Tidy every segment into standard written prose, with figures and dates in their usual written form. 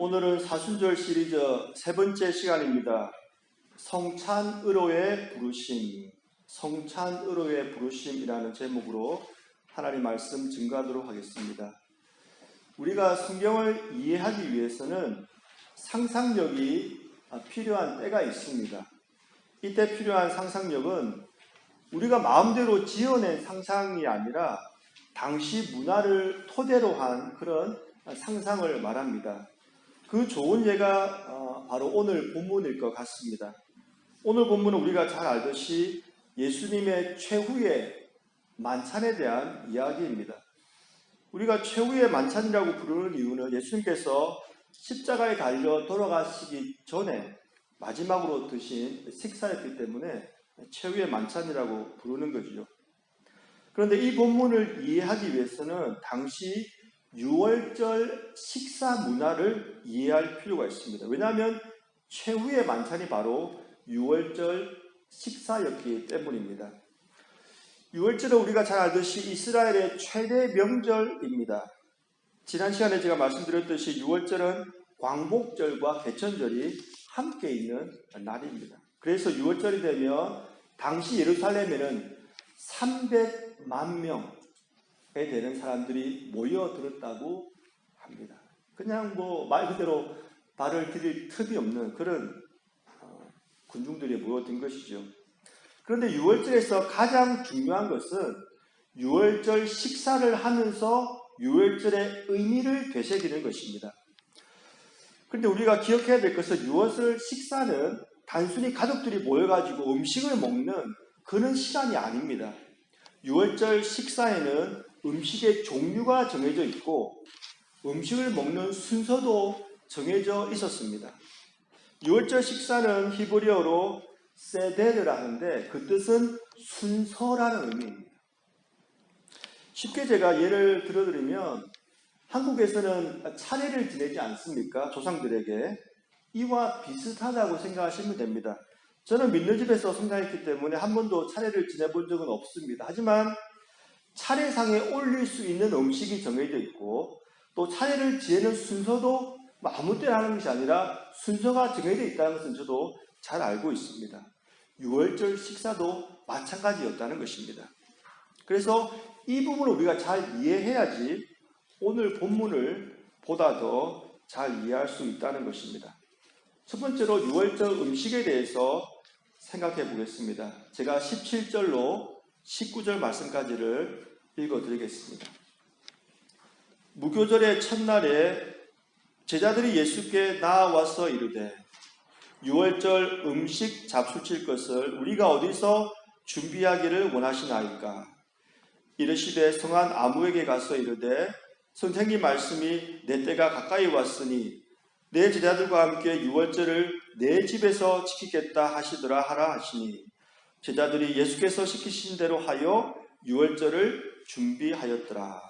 오늘은 사순절 시리즈 세 번째 시간입니다. 성찬의로의 부르심, 성찬의로의 부르심이라는 제목으로 하나님 말씀 증거하도록 하겠습니다. 우리가 성경을 이해하기 위해서는 상상력이 필요한 때가 있습니다. 이때 필요한 상상력은 우리가 마음대로 지어낸 상상이 아니라 당시 문화를 토대로 한 그런 상상을 말합니다. 그 좋은 예가 바로 오늘 본문일 것 같습니다. 오늘 본문은 우리가 잘 알듯이 예수님의 최후의 만찬에 대한 이야기입니다. 우리가 최후의 만찬이라고 부르는 이유는 예수님께서 십자가에 달려 돌아가시기 전에 마지막으로 드신 식사였기 때문에 최후의 만찬이라고 부르는 거죠. 그런데 이 본문을 이해하기 위해서는 당시 유월절 식사 문화를 이해할 필요가 있습니다. 왜냐하면 최후의 만찬이 바로 유월절 식사였기 때문입니다. 유월절은 우리가 잘 알듯이 이스라엘의 최대 명절입니다. 지난 시간에 제가 말씀드렸듯이 유월절은 광복절과 개천절이 함께 있는 날입니다. 그래서 유월절이 되면 당시 예루살렘에는 300만 명에 되는 사람들이 모여들었다고 합니다. 그냥 말 그대로 발을 디딜 틈이 없는 그런 군중들이 모여든 것이죠. 그런데 유월절에서 가장 중요한 것은 유월절 식사를 하면서 유월절의 의미를 되새기는 것입니다. 그런데 우리가 기억해야 될 것은 유월절 식사는 단순히 가족들이 모여가지고 음식을 먹는 그런 시간이 아닙니다. 유월절 식사에는 음식의 종류가 정해져 있고 음식을 먹는 순서도 정해져 있었습니다. 유월절 식사는 히브리어로 세데르라 하는데 그 뜻은 순서라는 의미입니다. 쉽게 제가 예를 들어드리면 한국에서는 차례를 지내지 않습니까? 조상들에게. 이와 비슷하다고 생각하시면 됩니다. 저는 믿는 집에서 성장했기 때문에 한 번도 차례를 지내본 적은 없습니다. 하지만 차례상에 올릴 수 있는 음식이 정해져 있고 또 차례를 지내는 순서도 아무 때나 하는 것이 아니라 순서가 정해져 있다는 것은 저도 잘 알고 있습니다. 유월절 식사도 마찬가지였다는 것입니다. 그래서 이 부분을 우리가 잘 이해해야지 오늘 본문을 보다 더 잘 이해할 수 있다는 것입니다. 첫 번째로 유월절 음식에 대해서 생각해 보겠습니다. 제가 17절로 19절 말씀까지를 읽어드리겠습니다. 무교절의 첫날에 제자들이 예수께 나와서 이르되 유월절 음식 잡수칠 것을 우리가 어디서 준비하기를 원하시나이까? 이르시되 성한 아무에게 가서 이르되 선생님 말씀이 내 때가 가까이 왔으니 내 제자들과 함께 유월절을 내 집에서 지키겠다 하시더라 하라 하시니 제자들이 예수께서 시키신 대로 하여 유월절을 준비하였더라.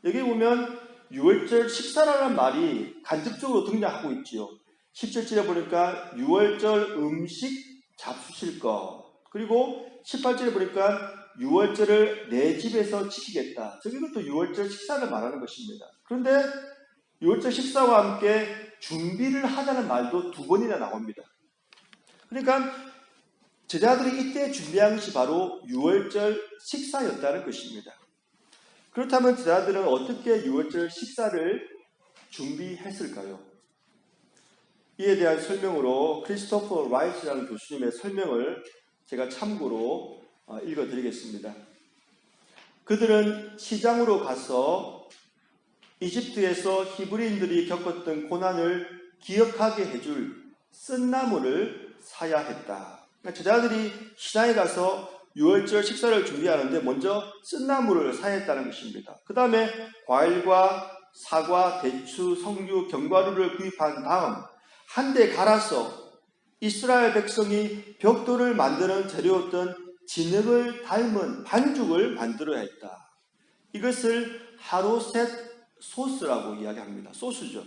여기 보면 유월절 식사라는 말이 간접적으로 등장하고 있지요. 17절에 보니까 유월절 음식 잡수실 것, 그리고 18절에 보니까 유월절을 내 집에서 지키겠다. 이것도 유월절 식사를 말하는 것입니다. 그런데 유월절 식사와 함께 준비를 하자는 말도 두 번이나 나옵니다. 그러니까 제자들이 이때 준비한 것이 바로 유월절 식사였다는 것입니다. 그렇다면 제자들은 어떻게 유월절 식사를 준비했을까요? 이에 대한 설명으로 크리스토퍼 라이트라는 교수님의 설명을 제가 참고로 읽어드리겠습니다. 그들은 시장으로 가서 이집트에서 히브리인들이 겪었던 고난을 기억하게 해줄 쓴나물을 사야 했다. 제자들이 시장에 가서 유월절 식사를 준비하는데 먼저 쓴나물을 사야 했다는 것입니다. 그 다음에 과일과 사과, 대추, 석류, 견과류를 구입한 다음 한 대 갈아서 이스라엘 백성이 벽돌을 만드는 재료였던 진흙을 닮은 반죽을 만들어야 했다. 이것을 하로셋 소스라고 이야기합니다. 소스죠.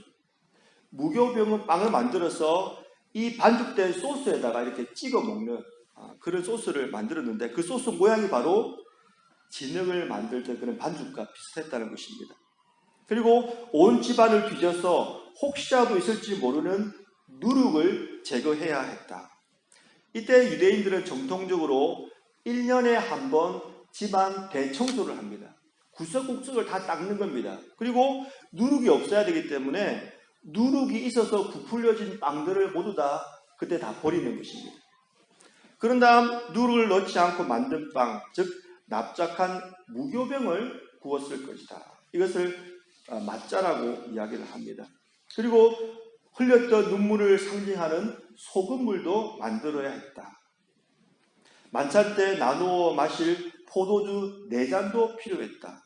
무교병은 빵을 만들어서 이 반죽된 소스에다가 이렇게 찍어 먹는 그런 소스를 만들었는데 그 소스 모양이 바로 진흙을 만들 때 그런 반죽과 비슷했다는 것입니다. 그리고 온 집안을 뒤져서 혹시라도 있을지 모르는 누룩을 제거해야 했다. 이때 유대인들은 정통적으로 1년에 한 번 집안 대청소를 합니다. 구석구석을 다 닦는 겁니다. 그리고 누룩이 없어야 되기 때문에 누룩이 있어서 부풀려진 빵들을 모두 다 그때 다 버리는 것입니다. 그런 다음 누룩을 넣지 않고 만든 빵, 즉 납작한 무교병을 구웠을 것이다. 이것을 맞자라고 이야기를 합니다. 그리고 흘렸던 눈물을 상징하는 소금물도 만들어야 했다. 만찬 때 나누어 마실 포도주 4잔도 필요했다.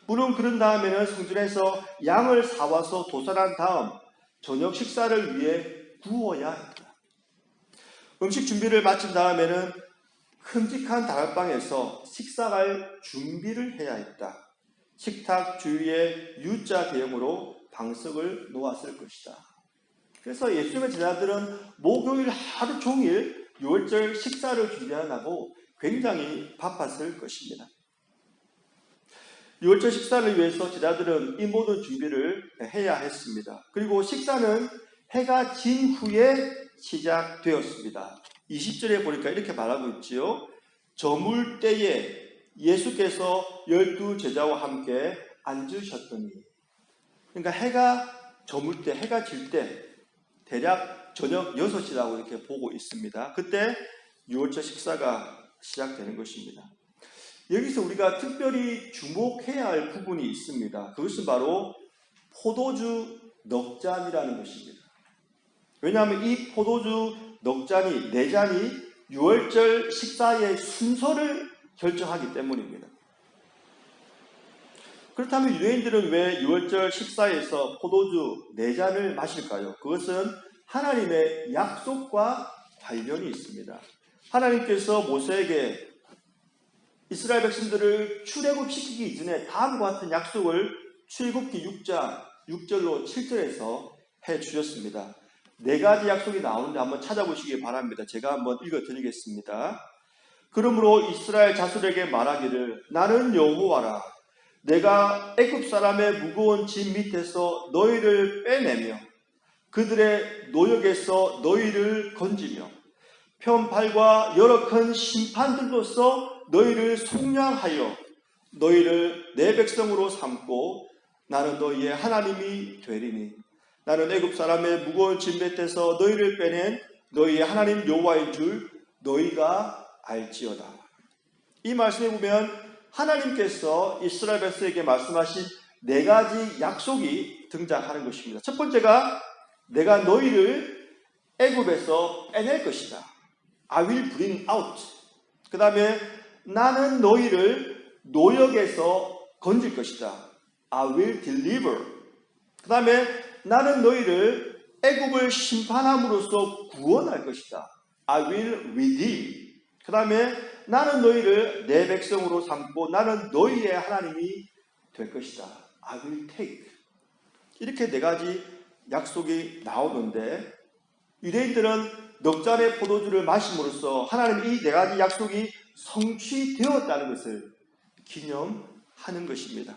물론 그런 다음에는 성전에서 양을 사와서 도살한 다음 저녁 식사를 위해 구워야 했다. 음식 준비를 마친 다음에는 큼직한 다락방에서 식사할 준비를 해야 했다. 식탁 주위에 U자 대형으로 방석을 놓았을 것이다. 그래서 예수님의 제자들은 목요일 하루 종일 유월절 식사를 준비하느라고 굉장히 바빴을 것입니다. 유월절 식사를 위해서 제자들은 이 모든 준비를 해야 했습니다. 그리고 식사는 해가 진 후에 시작되었습니다. 20절에 보니까 이렇게 말하고 있지요. 저물 때에 예수께서 12 제자와 함께 앉으셨더니, 그러니까 해가 저물 때, 해가 질 때 대략 저녁 6시라고 이렇게 보고 있습니다. 그때 유월절 식사가 시작되는 것입니다. 여기서 우리가 특별히 주목해야 할 부분이 있습니다. 그것은 바로 포도주 넉잔이라는 것입니다. 왜냐하면 이 포도주 넉잔이, 4잔이 유월절 식사의 순서를 결정하기 때문입니다. 그렇다면 유대인들은 왜 유월절 식사에서 포도주 4잔을 마실까요? 그것은 하나님의 약속과 관련이 있습니다. 하나님께서 모세에게 이스라엘 백성들을 출애굽시키기 이전에 다음과 같은 약속을 출애굽기 6절로 7절에서 해주셨습니다. 4가지 약속이 나오는데 한번 찾아보시기 바랍니다. 제가 한번 읽어드리겠습니다. 그러므로 이스라엘 자손에게 말하기를 나는 여호와라. 내가 애굽 사람의 무거운 짐 밑에서 너희를 빼내며 그들의 노역에서 너희를 건지며 편팔과 여러 큰 심판들로서 너희를 속량하여 너희를 내 백성으로 삼고 나는 너희의 하나님이 되리니 나는 애굽 사람의 무거운 짐 밑에서 너희를 빼낸 너희의 하나님 여호와인 줄 너희가 알지어다. 이 말씀에 보면 하나님께서 이스라엘 백성에게 말씀하신 4가지 약속이 등장하는 것입니다. 첫 번째가 내가 너희를 애굽에서 빼낼 것이다. I will bring out. 그 다음에 나는 너희를 노역에서 건질 것이다. I will deliver. 그 다음에 나는 너희를 애굽을 심판함으로써 구원할 것이다. I will redeem. 그 다음에 나는 너희를 내 백성으로 삼고 나는 너희의 하나님이 될 것이다. I will take. 이렇게 4가지 약속이 나오는데 유대인들은 넉잔의 포도주를 마심으로써 하나님 이 4가지 약속이 성취되었다는 것을 기념하는 것입니다.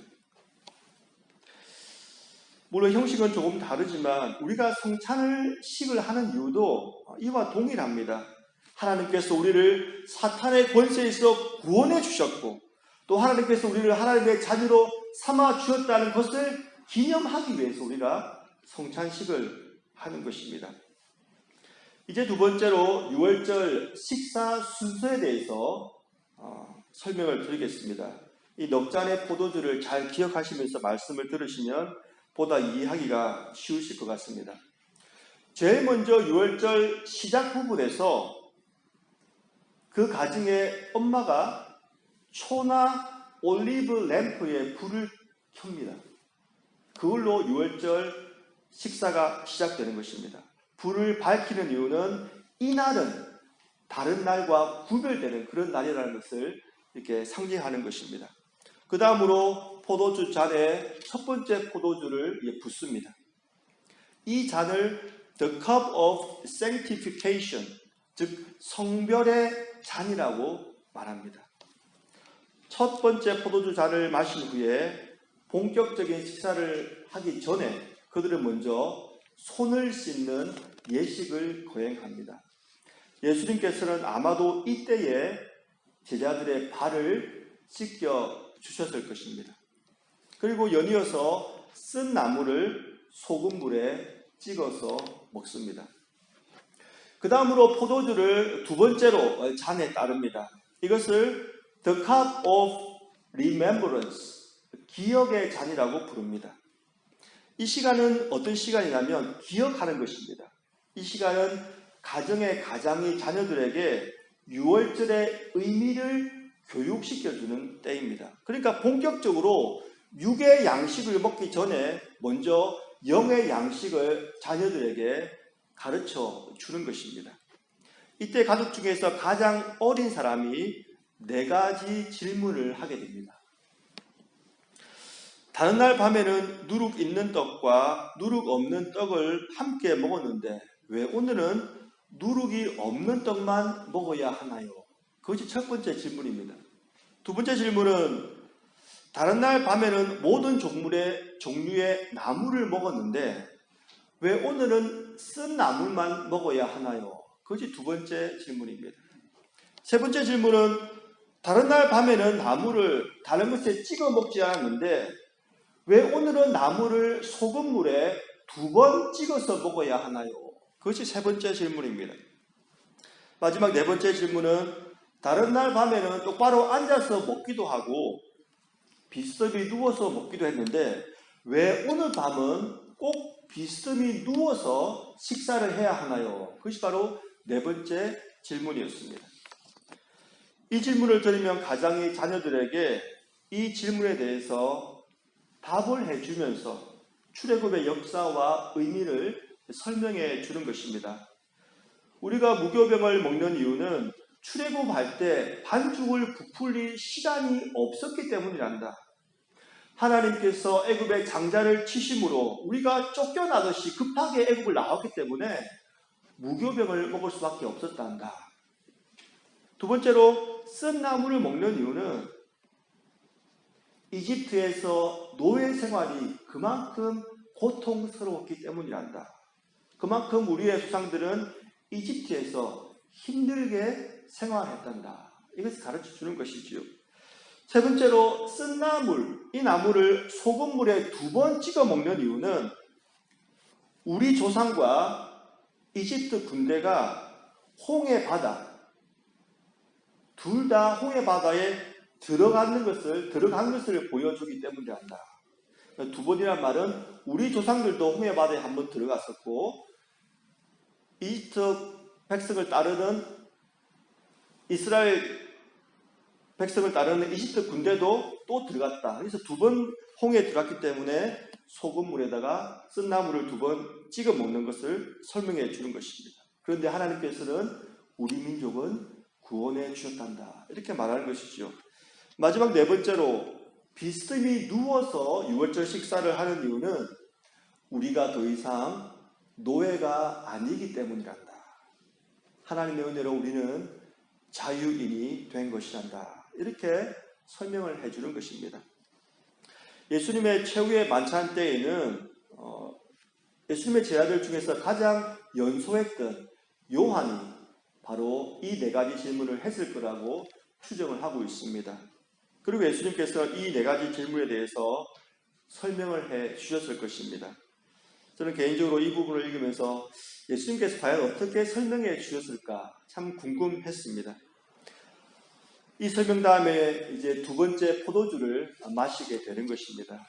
물론 형식은 조금 다르지만 우리가 성찬식을 하는 이유도 이와 동일합니다. 하나님께서 우리를 사탄의 권세에서 구원해 주셨고 또 하나님께서 우리를 하나님의 자녀로 삼아 주셨다는 것을 기념하기 위해서 우리가 성찬식을 하는 것입니다. 이제 두 번째로 유월절 식사 순서에 대해서 설명을 드리겠습니다. 이 넉잔의 포도주를 잘 기억하시면서 말씀을 들으시면 보다 이해하기가 쉬우실 것 같습니다. 제일 먼저 유월절 시작 부분에서 그 가정의 엄마가 초나 올리브 램프에 불을 켭니다. 그걸로 유월절 식사가 시작되는 것입니다. 불을 밝히는 이유는 이날은 다른 날과 구별되는 그런 날이라는 것을 이렇게 상징하는 것입니다. 그 다음으로 포도주 잔에 첫 번째 포도주를 붓습니다. 이 잔을 The Cup of Sanctification, 즉 성별의 잔이라고 말합니다. 첫 번째 포도주 잔을 마신 후에 본격적인 식사를 하기 전에 그들은 먼저 손을 씻는 예식을 거행합니다. 예수님께서는 아마도 이때에 제자들의 발을 씻겨 주셨을 것입니다. 그리고 연이어서 쓴 나물을 소금물에 찍어서 먹습니다. 그 다음으로 포도주를 두 번째로 잔에 따릅니다. 이것을 The Cup of Remembrance, 기억의 잔이라고 부릅니다. 이 시간은 어떤 시간이냐면 기억하는 것입니다. 이 시간은 가정의 가장이 자녀들에게 유월절의 의미를 교육시켜주는 때입니다. 그러니까 본격적으로 육의 양식을 먹기 전에 먼저 영의 양식을 자녀들에게 가르쳐 주는 것입니다. 이때 가족 중에서 가장 어린 사람이 4가지 질문을 하게 됩니다. 다른 날 밤에는 누룩 있는 떡과 누룩 없는 떡을 함께 먹었는데 왜 오늘은 누룩이 없는 떡만 먹어야 하나요? 그것이 첫 번째 질문입니다. 두 번째 질문은 다른 날 밤에는 모든 종류의 나물을 먹었는데 왜 오늘은 쓴 나물만 먹어야 하나요? 그것이 두 번째 질문입니다. 세 번째 질문은 다른 날 밤에는 나물을 다른 것에 찍어 먹지 않았는데 왜 오늘은 나물을 소금물에 2번 찍어서 먹어야 하나요? 그것이 세 번째 질문입니다. 마지막 네 번째 질문은 다른 날 밤에는 똑바로 앉아서 먹기도 하고 비스듬히 누워서 먹기도 했는데 왜 오늘 밤은 꼭 비스듬히 누워서 식사를 해야 하나요? 그것이 바로 네 번째 질문이었습니다. 이 질문을 들으면 가장이 자녀들에게 이 질문에 대해서 답을 해주면서 출애굽의 역사와 의미를 설명해 주는 것입니다. 우리가 무교병을 먹는 이유는 출애굽할 때 반죽을 부풀릴 시간이 없었기 때문이란다. 하나님께서 애굽의 장자를 치심으로 우리가 쫓겨나듯이 급하게 애굽을 나왔기 때문에 무교병을 먹을 수밖에 없었단다. 두 번째로 쓴 나물을 먹는 이유는 이집트에서 노예 생활이 그만큼 고통스러웠기 때문이란다. 그만큼 우리의 조상들은 이집트에서 힘들게 생활했단다. 이것을 가르쳐 주는 것이지요. 세 번째로 쓴 나물, 이 나물을 소금물에 2번 찍어 먹는 이유는 우리 조상과 이집트 군대가 홍해 바다, 둘 다 홍해 바다에 들어간 것을 보여주기 때문이란다. 2번이란 말은 우리 조상들도 홍해 바다에 한번 들어갔었고 이집트 백성을 따르는 이스라엘 백성을 따르는 이집트 군대도 또 들어갔다. 그래서 2번 홍해에 들어갔기 때문에 소금물에다가 쓴 나물을 2번 찍어 먹는 것을 설명해 주는 것입니다. 그런데 하나님께서는 우리 민족은 구원해 주셨단다. 이렇게 말하는 것이죠. 마지막 네 번째로 비스듬히 누워서 유월절 식사를 하는 이유는 우리가 더 이상 노예가 아니기 때문이란다. 하나님의 은혜로 우리는 자유인이 된 것이란다. 이렇게 설명을 해주는 것입니다. 예수님의 최후의 만찬 때에는 예수님의 제자들 중에서 가장 연소했던 요한이 바로 이 4가지 질문을 했을 거라고 추정을 하고 있습니다. 그리고 예수님께서 이 4가지 질문에 대해서 설명을 해 주셨을 것입니다. 저는 개인적으로 이 부분을 읽으면서 예수님께서 과연 어떻게 설명해 주셨을까 참 궁금했습니다. 이 설명 다음에 이제 2번째 포도주를 마시게 되는 것입니다.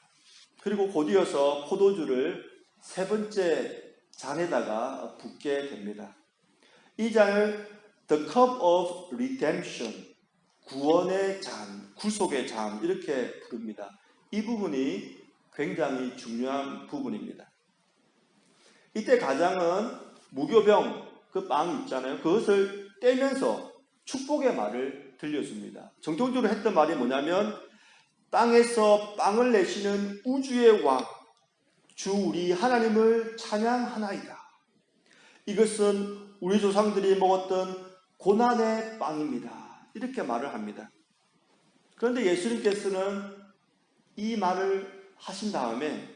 그리고 곧이어서 포도주를 3번째 잔에다가 붓게 됩니다. 이 잔을 The Cup of Redemption, 구원의 잔, 구속의 잔 이렇게 부릅니다. 이 부분이 굉장히 중요한 부분입니다. 이때 가장은 무교병, 그 빵 있잖아요. 그것을 떼면서 축복의 말을 들려줍니다. 정통적으로 했던 말이 뭐냐면 땅에서 빵을 내시는 우주의 왕, 주 우리 하나님을 찬양하나이다. 이것은 우리 조상들이 먹었던 고난의 빵입니다. 이렇게 말을 합니다. 그런데 예수님께서는 이 말을 하신 다음에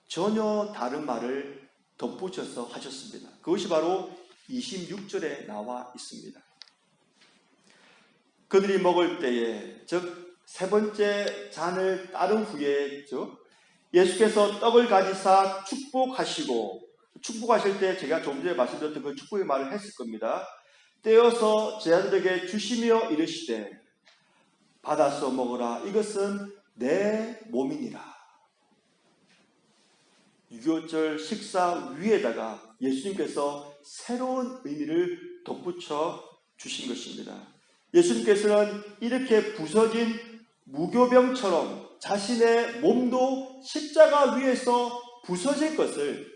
전혀 다른 말을 덧붙여서 하셨습니다. 그것이 바로 26절에 나와 있습니다. 그들이 먹을 때에, 즉 세 번째 잔을 따른 후에 예수께서 떡을 가지사 축복하실 때 제가 조금 전에 말씀드렸던 그 축복의 말을 했을 겁니다. 떼어서 제자들에게 주시며 이르시되 받아서 먹으라, 이것은 내 몸이니라. 6.25절 식사 위에다가 예수님께서 새로운 의미를 덧붙여 주신 것입니다. 예수님께서는 이렇게 부서진 무교병처럼 자신의 몸도 십자가 위에서 부서질 것을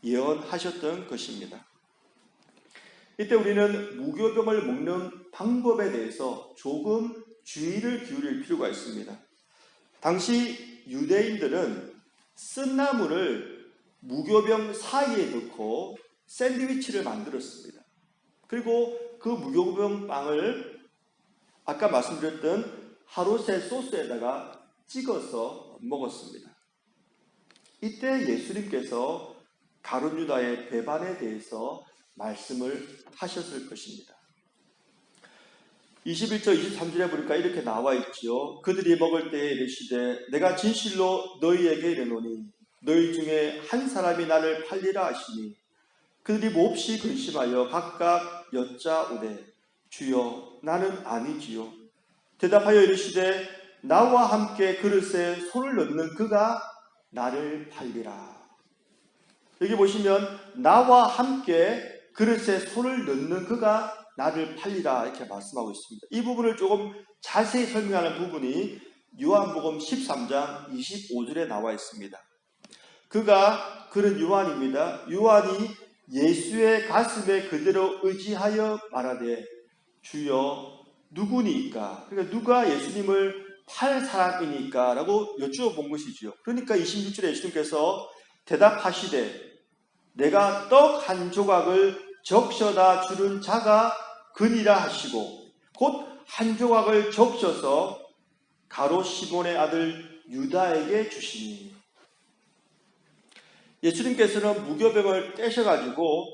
예언하셨던 것입니다. 이때 우리는 무교병을 먹는 방법에 대해서 조금 주의를 기울일 필요가 있습니다. 당시 유대인들은 쓴나물을 무교병 사이에 넣고 샌드위치를 만들었습니다. 그리고 그 무교병 빵을 아까 말씀드렸던 하루새 소스에다가 찍어서 먹었습니다. 이때 예수님께서 가룟 유다의 배반에 대해서 말씀을 하셨을 것입니다. 21절 23절에 보니까 이렇게 나와 있지요. 그들이 먹을 때에 이르시되 내가 진실로 너희에게 이르노니 너희 중에 한 사람이 나를 팔리라 하시니 그들이 몹시 근심하여 각각 여짜오되 주여 나는 아니지요. 대답하여 이르시되 나와 함께 그릇에 손을 넣는 그가 나를 팔리라. 여기 보시면 나와 함께 그릇에 손을 넣는 그가 나를 팔리라 이렇게 말씀하고 있습니다. 이 부분을 조금 자세히 설명하는 부분이 요한복음 13장 25절에 나와 있습니다. 그는 요한입니다. 요한이 예수의 가슴에 그대로 의지하여 말하되 주여 누구니까? 그러니까 누가 예수님을 팔 사람이니까? 라고 여쭈어본 것이지요. 그러니까 26절에 예수님께서 대답하시되 내가 떡 한 조각을 적셔다 주는 자가 그니라 하시고 곧 한 조각을 적셔서 가롯 시몬의 아들 유다에게 주시니. 예수님께서는 무교병을 떼셔가지고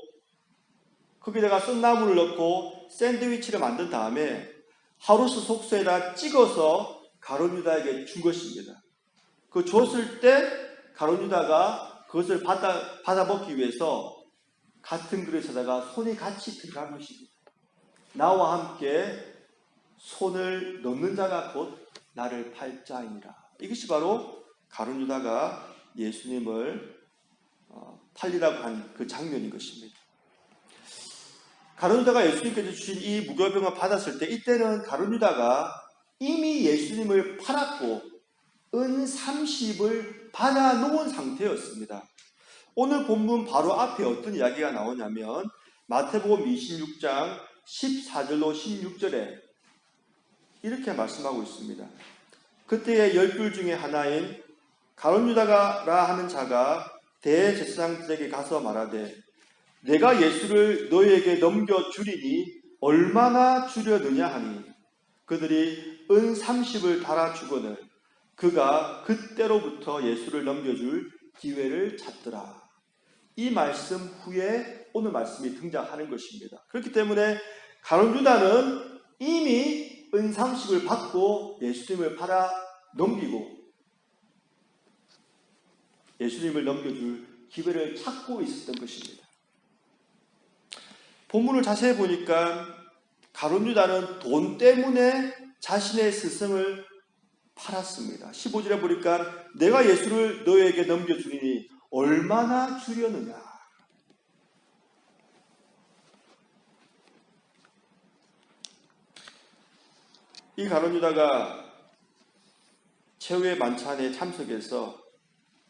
거기다가 쓴나물을 넣고 샌드위치를 만든 다음에 하루스 속수에다 찍어서 가룟 유다에게 준 것입니다. 그 줬을 때 가룟 유다가 그것을 받아 먹기 위해서 같은 그릇에다가 손이 같이 들어간 것입니다. 나와 함께 손을 넣는 자가 곧 나를 팔 자이니라. 이것이 바로 가룟 유다가 예수님을 팔리라고 한 그 장면인 것입니다. 가룟 유다가 예수님께서 주신 이 무교병을 받았을 때 이때는 가룟 유다가 이미 예수님을 팔았고 은 30을 받아 놓은 상태였습니다. 오늘 본문 바로 앞에 어떤 이야기가 나오냐면 마태복음 26장 14절로 16절에 이렇게 말씀하고 있습니다. 그때의 12 중에 하나인 가룟 유다라 하는 자가 대제사장들에게 가서 말하되 내가 예수를 너희에게 넘겨주리니 얼마나 주려느냐 하니 그들이 은 30을 달아주거늘 그가 그때로부터 예수를 넘겨줄 기회를 찾더라. 이 말씀 후에 오늘 말씀이 등장하는 것입니다. 그렇기 때문에 가룟 유다는 이미 은 30을 받고 예수님을 팔아 넘기고 예수님을 넘겨줄 기회를 찾고 있었던 것입니다. 본문을 자세히 보니까 가룟 유다는 돈 때문에 자신의 스승을 팔았습니다. 15절에 보니까 내가 예수를 너에게 넘겨주리니 얼마나 주려느냐. 이 가룟 유다가 최후의 만찬에 참석해서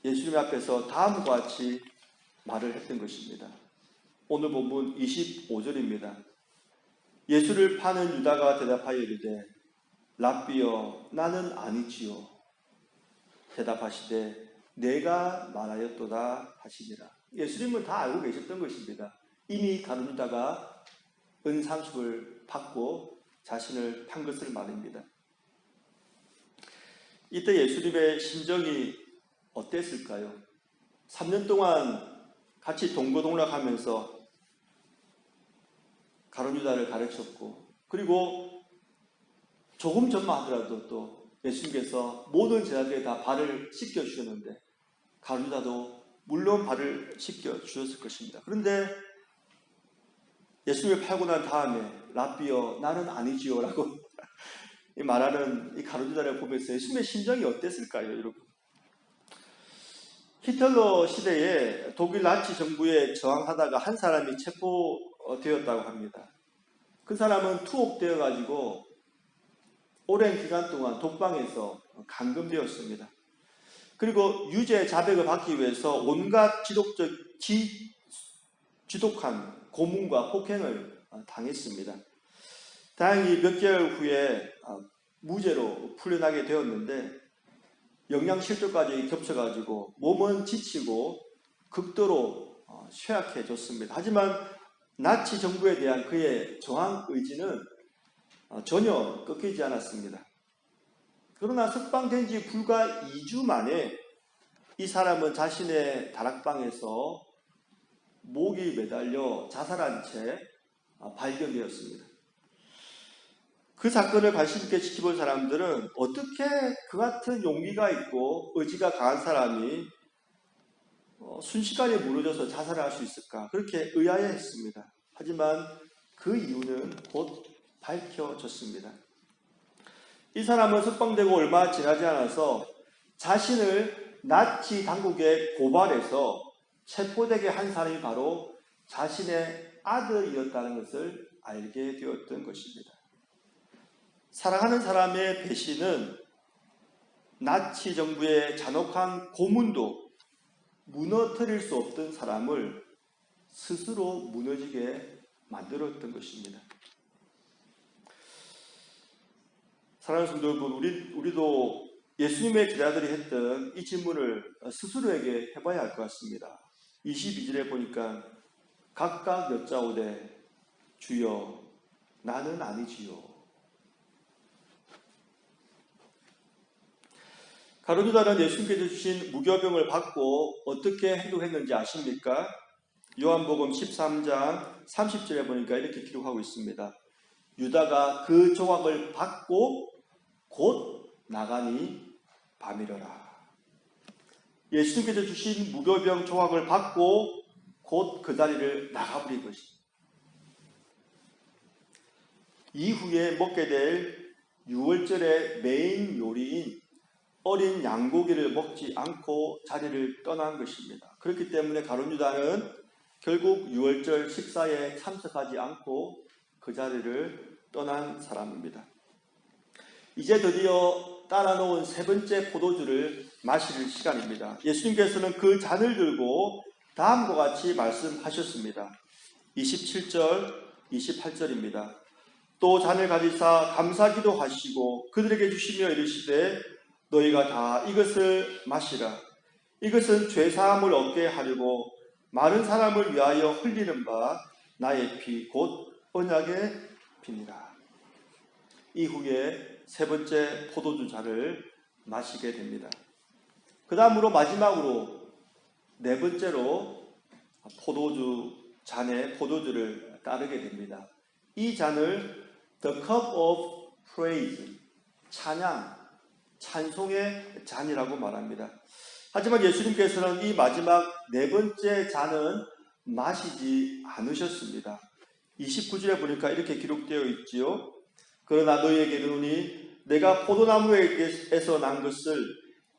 예수님 앞에서 다음과 같이 말을 했던 것입니다. 오늘 본문 25절입니다. 예수를 파는 유다가 대답하여 이르되 랍비여 나는 아니지요. 대답하시되 내가 말하였도다 하시니라. 예수님은 다 알고 계셨던 것입니다. 이미 가룟 유다가 은 30을 받고 자신을 판 것을 말입니다. 이때 예수님의 심정이 어땠을까요? 3년 동안 같이 동거동락하면서 가룟유다를 가르쳤고, 그리고 조금 전만 하더라도 또 예수님께서 모든 제자들에게 다 발을 씻겨 주셨는데 가룟유다도 물론 발을 씻겨 주셨을 것입니다. 그런데 예수님을 팔고 난 다음에 라비여 나는 아니지요 라고 말하는 이 가룟유다를 보면서 예수님의 심정이 어땠을까요, 여러분? 히틀러 시대에 독일 나치 정부에 저항하다가 한 사람이 체포되었다고 합니다. 그 사람은 투옥되어 가지고 오랜 기간 동안 독방에서 감금되었습니다. 그리고 유죄 자백을 받기 위해서 온갖 지독한 고문과 폭행을 당했습니다. 다행히 몇 개월 후에 무죄로 풀려나게 되었는데 영양실조까지 겹쳐가지고 몸은 지치고 극도로 쇠약해졌습니다. 하지만 나치 정부에 대한 그의 저항 의지는 전혀 꺾이지 않았습니다. 그러나 석방된 지 불과 2주 만에 이 사람은 자신의 다락방에서 목이 매달려 자살한 채 발견되었습니다. 그 사건을 관심 있게 지켜본 사람들은 어떻게 그 같은 용기가 있고 의지가 강한 사람이 순식간에 무너져서 자살을 할 수 있을까? 그렇게 의아해했습니다. 하지만 그 이유는 곧 밝혀졌습니다. 이 사람은 석방되고 얼마 지나지 않아서 자신을 나치 당국에 고발해서 체포되게 한 사람이 바로 자신의 아들이었다는 것을 알게 되었던 것입니다. 사랑하는 사람의 배신은 나치 정부의 잔혹한 고문도 무너뜨릴 수 없던 사람을 스스로 무너지게 만들었던 것입니다. 사랑하는 성도 여러분, 우리도 예수님의 제자들이 했던 이 질문을 스스로에게 해봐야 할 것 같습니다. 22절에 보니까 각각 여짜오되 주여 나는 아니지요. 가룟유다는 예수님께서 주신 무교병을 받고 어떻게 행동했는지 아십니까? 요한복음 13장 30절에 보니까 이렇게 기록하고 있습니다. 유다가 그 조각을 받고 곧 나가니 밤이러라. 예수님께서 주신 무교병 조각을 받고 곧 그 자리를 나가버린 것입니다. 이후에 먹게 될 6월절의 메인 요리인 어린 양고기를 먹지 않고 자리를 떠난 것입니다. 그렇기 때문에 가룟유다는 결국 6월절 식사에 참석하지 않고 그 자리를 떠난 사람입니다. 이제 드디어 따라놓은 세 번째 포도주를 마실 시간입니다. 예수님께서는 그 잔을 들고 다음과 같이 말씀하셨습니다. 27절, 28절입니다. 또 잔을 가지사 감사기도 하시고 그들에게 주시며 이르시되 너희가 다 이것을 마시라. 이것은 죄사함을 얻게 하려고 많은 사람을 위하여 흘리는 바 나의 피 곧 언약의 피니라. 이후에 세 번째 포도주 잔을 마시게 됩니다. 그 다음으로 마지막으로 네 번째로 포도주 잔에 포도주를 따르게 됩니다. 이 잔을 The Cup of Praise, 찬송의 잔이라고 말합니다. 하지만 예수님께서는 이 마지막 네 번째 잔은 마시지 않으셨습니다. 29절에 보니까 이렇게 기록되어 있지요. 그러나 너희에게 이르노니 내가 포도나무에서 난 것을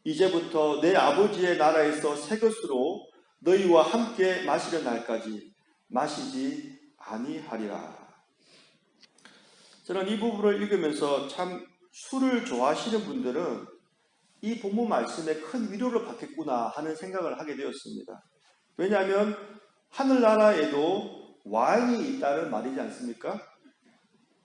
이제부터 내 아버지의 나라에서 새 것으로 너희와 함께 마시는 날까지 마시지 아니하리라. 저는 이 부분을 읽으면서 참 술을 좋아하시는 분들은 이 본문 말씀에 큰 위로를 받겠구나 하는 생각을 하게 되었습니다. 왜냐하면 하늘나라에도 와인이 있다는 말이지 않습니까?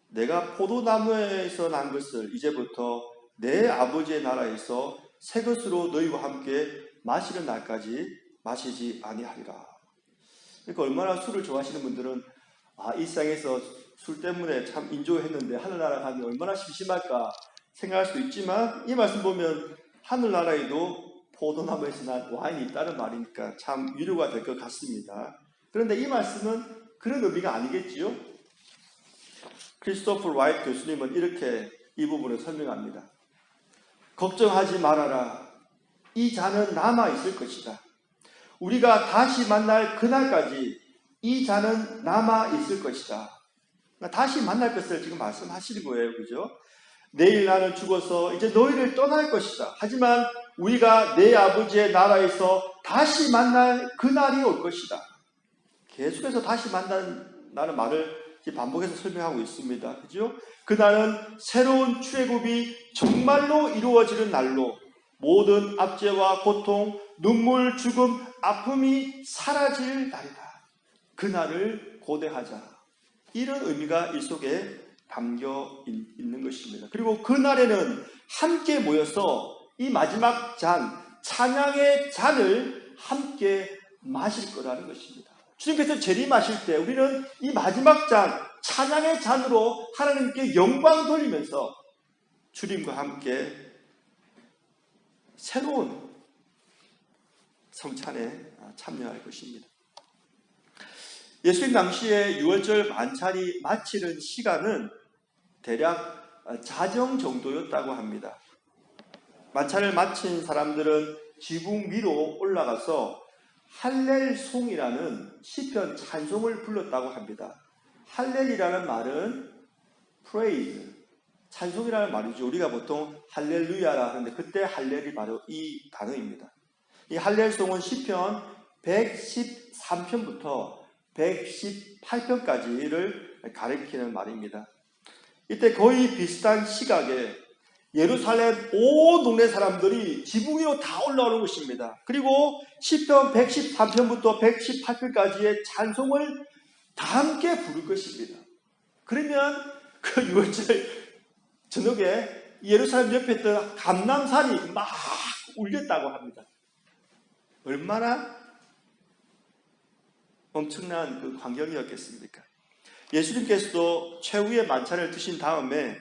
내가 포도나무에서 난 것을 이제부터 내 아버지의 나라에서 새 것으로 너희와 함께 마시는 날까지 마시지 아니하리라. 그러니까 얼마나 술을 좋아하시는 분들은 이 세상에서 술 때문에 참 인조했는데 하늘나라 가면 얼마나 심심할까 생각할 수도 있지만 이 말씀 보면 하늘나라에도 포도나무에서 난 와인이 있다는 말이니까 참 위로가 될 것 같습니다. 그런데 이 말씀은 그런 의미가 아니겠지요? 크리스토퍼 라이트 교수님은 이렇게 이 부분을 설명합니다. 걱정하지 말아라. 이 잔은 남아 있을 것이다. 우리가 다시 만날 그날까지 이 잔은 남아 있을 것이다. 다시 만날 것을 지금 말씀하시는 거예요. 그죠? 내일 나는 죽어서 이제 너희를 떠날 것이다. 하지만 우리가 내 아버지의 나라에서 다시 만날 그날이 올 것이다. 계속해서 다시 만난다는 말을 반복해서 설명하고 있습니다. 그죠? 그날은 새로운 출애굽이 정말로 이루어지는 날로 모든 압제와 고통, 눈물, 죽음, 아픔이 사라질 날이다. 그날을 고대하자. 이런 의미가 이 속에 담겨 있는 것입니다. 그리고 그날에는 함께 모여서 이 마지막 잔, 찬양의 잔을 함께 마실 거라는 것입니다. 주님께서 재림하실 때 우리는 이 마지막 잔, 찬양의 잔으로 하나님께 영광 돌리면서 주님과 함께 새로운 성찬에 참여할 것입니다. 예수님 당시에 유월절 만찬이 마치는 시간은 대략 자정 정도였다고 합니다. 만찬을 마친 사람들은 지붕 위로 올라가서 할렐송이라는 시편 찬송을 불렀다고 합니다. 할렐이라는 말은 praise, 찬송이라는 말이죠. 우리가 보통 할렐루야라 하는데 그때 할렐이 바로 이 단어입니다. 이 할렐송은 시편 113편부터 118편까지를 가리키는 말입니다. 이때 거의 비슷한 시각에 예루살렘 온 동네 사람들이 지붕 위로 다 올라오는 것입니다. 그리고 시편 113편부터 118편까지의 찬송을 다 함께 부를 것입니다. 그러면 그 6월절 저녁에 예루살렘 옆에 있던 감람산이 막 울렸다고 합니다. 얼마나 엄청난 그 광경이었겠습니까? 예수님께서도 최후의 만찬을 드신 다음에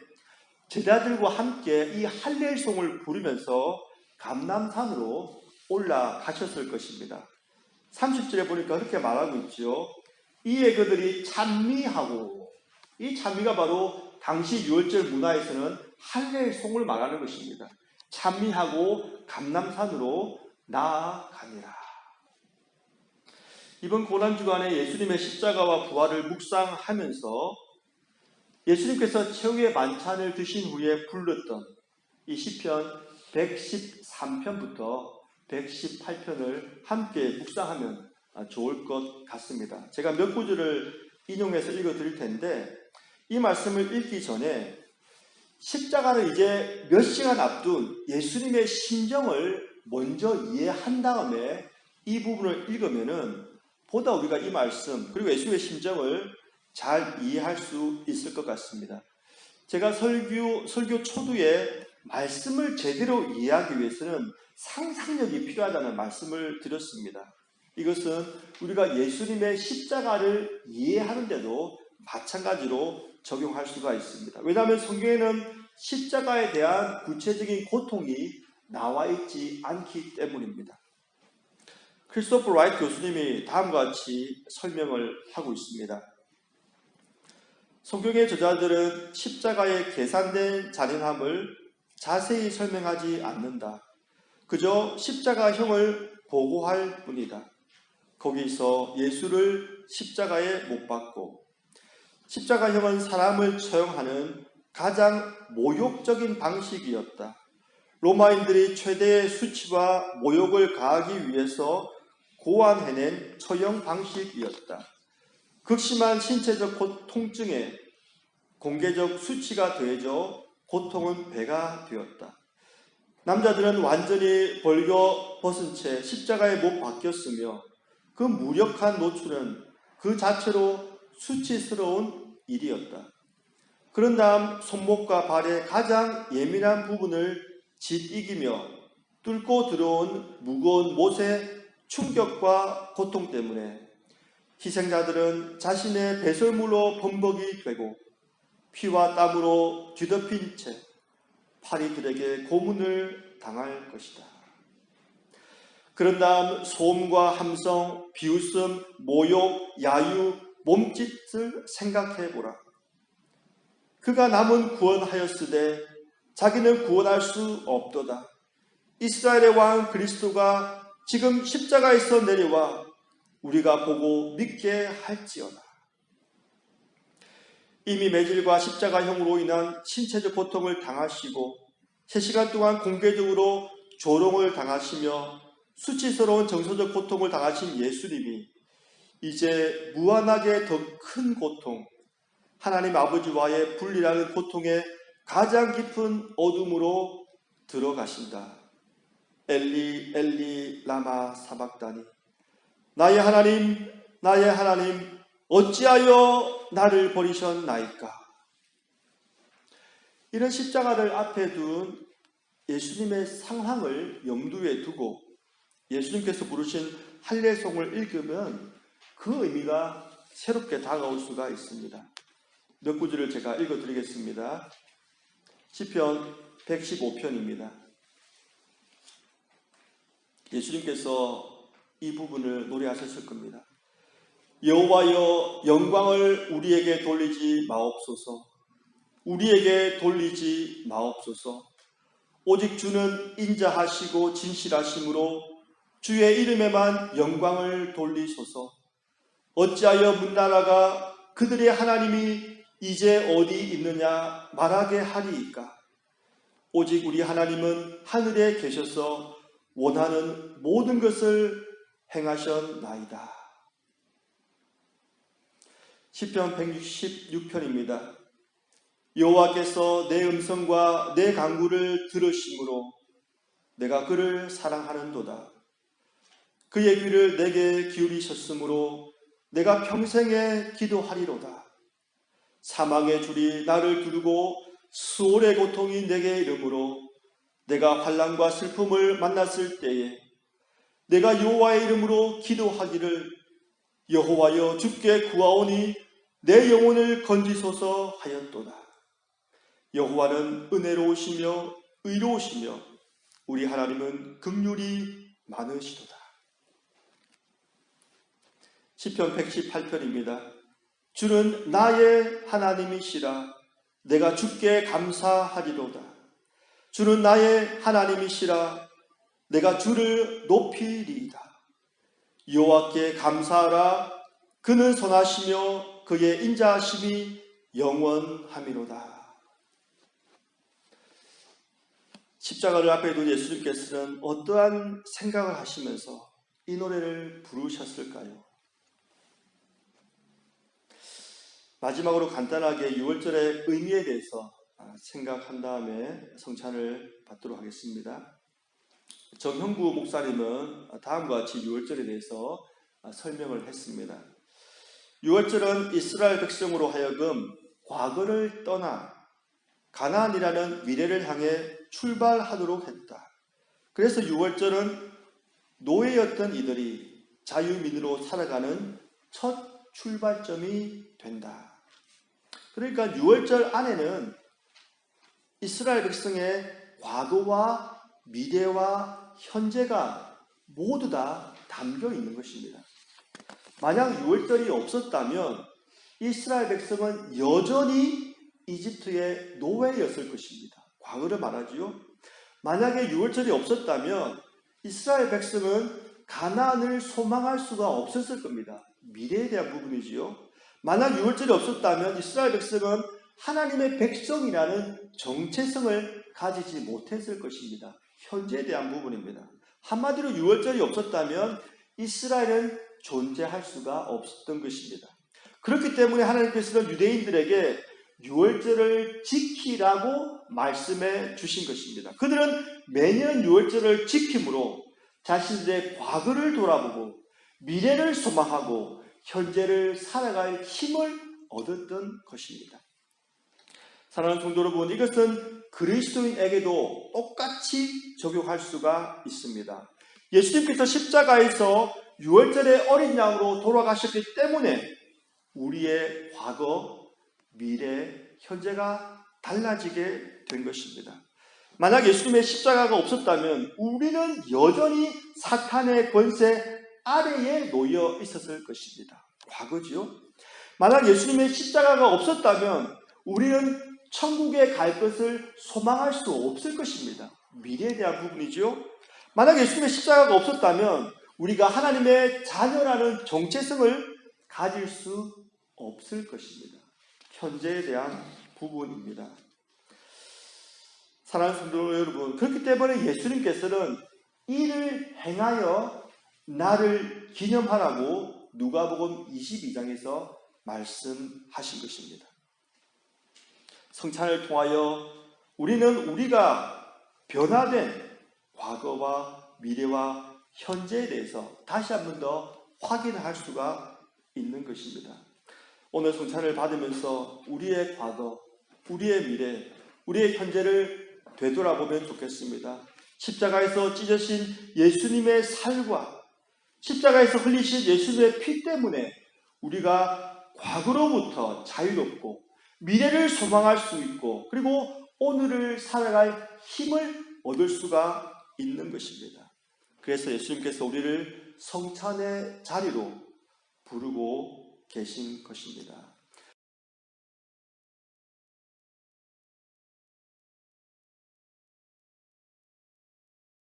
제자들과 함께 이 할렐송을 부르면서 감람산으로 올라가셨을 것입니다. 30절에 보니까 그렇게 말하고 있죠. 이에 그들이 찬미하고, 이 찬미가 바로 당시 유월절 문화에서는 할렐송을 말하는 것입니다. 찬미하고 감람산으로 나아가니라. 이번 고난주간에 예수님의 십자가와 부활을 묵상하면서 예수님께서 최후의 만찬을 드신 후에 불렀던 이 시편 113편부터 118편을 함께 묵상하면 좋을 것 같습니다. 제가 몇 구절을 인용해서 읽어드릴 텐데 이 말씀을 읽기 전에 십자가를 이제 몇 시간 앞둔 예수님의 심정을 먼저 이해한 다음에 이 부분을 읽으면은 보다 우리가 이 말씀 그리고 예수님의 심정을 잘 이해할 수 있을 것 같습니다. 제가 설교 초두에 말씀을 제대로 이해하기 위해서는 상상력이 필요하다는 말씀을 드렸습니다. 이것은 우리가 예수님의 십자가를 이해하는데도 마찬가지로 적용할 수가 있습니다. 왜냐하면 성경에는 십자가에 대한 구체적인 고통이 나와 있지 않기 때문입니다. 크리스토퍼 라이트 교수님이 다음과 같이 설명을 하고 있습니다. 성경의 저자들은 십자가의 계산된 잔인함을 자세히 설명하지 않는다. 그저 십자가형을 보고할 뿐이다. 거기서 예수를 십자가에 못 박고 십자가형은 사람을 처형하는 가장 모욕적인 방식이었다. 로마인들이 최대의 수치와 모욕을 가하기 위해서 고안해낸 처형 방식이었다. 극심한 신체적 통증에 공개적 수치가 더해져 고통은 배가 되었다. 남자들은 완전히 벌겨 벗은 채 십자가에 못 박혔으며 그 무력한 노출은 그 자체로 수치스러운 일이었다. 그런 다음 손목과 발의 가장 예민한 부분을 짓이기며 뚫고 들어온 무거운 못의 충격과 고통 때문에 희생자들은 자신의 배설물로 범벅이 되고 피와 땀으로 뒤덮인 채 파리들에게 고문을 당할 것이다. 그런 다음 소음과 함성, 비웃음, 모욕, 야유, 몸짓을 생각해 보라. 그가 남은 구원하였으되 자기는 구원할 수 없도다. 이스라엘의 왕 그리스도가 지금 십자가에서 내려와 우리가 보고 믿게 할지어다. 이미 매질과 십자가형으로 인한 신체적 고통을 당하시고 3시간 동안 공개적으로 조롱을 당하시며 수치스러운 정서적 고통을 당하신 예수님이 이제 무한하게 더 큰 고통, 하나님 아버지와의 분리라는 고통의 가장 깊은 어둠으로 들어가신다. 엘리 엘리 라마 사박다니, 나의 하나님 나의 하나님 어찌하여 나를 버리셨나이까. 이런 십자가를 앞에 둔 예수님의 상황을 염두에 두고 예수님께서 부르신 할례송을 읽으면 그 의미가 새롭게 다가올 수가 있습니다. 몇 구절을 제가 읽어드리겠습니다. 시편 115편입니다. 예수님께서 이 부분을 노래하셨을 겁니다. 여호와여, 영광을 우리에게 돌리지 마옵소서. 우리에게 돌리지 마옵소서. 오직 주는 인자하시고 진실하심으로 주의 이름에만 영광을 돌리소서. 어찌하여 문나라가 그들의 하나님이 이제 어디 있느냐 말하게 하리이까. 오직 우리 하나님은 하늘에 계셔서 원하는 모든 것을 행하셨나이다. 시편 166편입니다. 여호와께서 내 음성과 내 간구를 들으심으로 내가 그를 사랑하는도다. 그의 귀를 내게 기울이셨으므로 내가 평생에 기도하리로다. 사망의 줄이 나를 두르고 수월의 고통이 내게 이르므로 내가 환난과 슬픔을 만났을 때에 내가 여호와의 이름으로 기도하기를 여호와여 주께 구하오니 내 영혼을 건지소서 하였도다. 여호와는 은혜로우시며 의로우시며 우리 하나님은 긍휼이 많으시도다. 시편 118편입니다. 주는 나의 하나님이시라. 내가 주께 감사하리로다. 주는 나의 하나님이시라. 내가 주를 높이리이다. 여호와께 감사하라. 그는 선하시며 그의 인자하심이 영원함이로다. 십자가를 앞에 둔 예수님께서는 어떠한 생각을 하시면서 이 노래를 부르셨을까요? 마지막으로 간단하게 6월절의 의미에 대해서 생각한 다음에 성찬을 받도록 하겠습니다. 정형구 목사님은 다음과 같이 6월절에 대해서 설명을 했습니다. 6월절은 이스라엘 백성으로 하여금 과거를 떠나 가나안이라는 미래를 향해 출발하도록 했다. 그래서 6월절은 노예였던 이들이 자유민으로 살아가는 첫 출발점이 된다. 그러니까 6월절 안에는 이스라엘 백성의 과거와 미래와 현재가 모두 다 담겨 있는 것입니다. 만약 6월절이 없었다면 이스라엘 백성은 여전히 이집트의 노예였을 것입니다. 과거를 말하지요. 만약에 6월절이 없었다면 이스라엘 백성은 가나안을 소망할 수가 없었을 겁니다. 미래에 대한 부분이지요. 만약 6월절이 없었다면 이스라엘 백성은 하나님의 백성이라는 정체성을 가지지 못했을 것입니다. 현재에 대한 부분입니다. 한마디로 6월절이 없었다면 이스라엘은 존재할 수가 없었던 것입니다. 그렇기 때문에 하나님께서는 유대인들에게 6월절을 지키라고 말씀해 주신 것입니다. 그들은 매년 6월절을 지킴으로 자신들의 과거를 돌아보고 미래를 소망하고 현재를 살아갈 힘을 얻었던 것입니다. 사랑하는 성도 여러분, 이것은 그리스도인에게도 똑같이 적용할 수가 있습니다. 예수님께서 십자가에서 6월절의 어린 양으로 돌아가셨기 때문에 우리의 과거, 미래, 현재가 달라지게 된 것입니다. 만약 예수님의 십자가가 없었다면 우리는 여전히 사탄의 권세 아래에 놓여 있었을 것입니다. 과거지요. 만약 예수님의 십자가가 없었다면 우리는 천국에 갈 것을 소망할 수 없을 것입니다. 미래에 대한 부분이죠. 만약 예수님의 십자가가 없었다면 우리가 하나님의 자녀라는 정체성을 가질 수 없을 것입니다. 현재에 대한 부분입니다. 사랑하는 성도 여러분, 그렇기 때문에 예수님께서는 이를 행하여 나를 기념하라고 누가복음 22장에서 말씀하신 것입니다. 성찬을 통하여 우리는 우리가 변화된 과거와 미래와 현재에 대해서 다시 한 번 더 확인할 수가 있는 것입니다. 오늘 성찬을 받으면서 우리의 과거, 우리의 미래, 우리의 현재를 되돌아보면 좋겠습니다. 십자가에서 찢어진 예수님의 살과 십자가에서 흘리신 예수님의 피 때문에 우리가 과거로부터 자유롭고 미래를 소망할 수 있고 그리고 오늘을 살아갈 힘을 얻을 수가 있는 것입니다. 그래서 예수님께서 우리를 성찬의 자리로 부르고 계신 것입니다.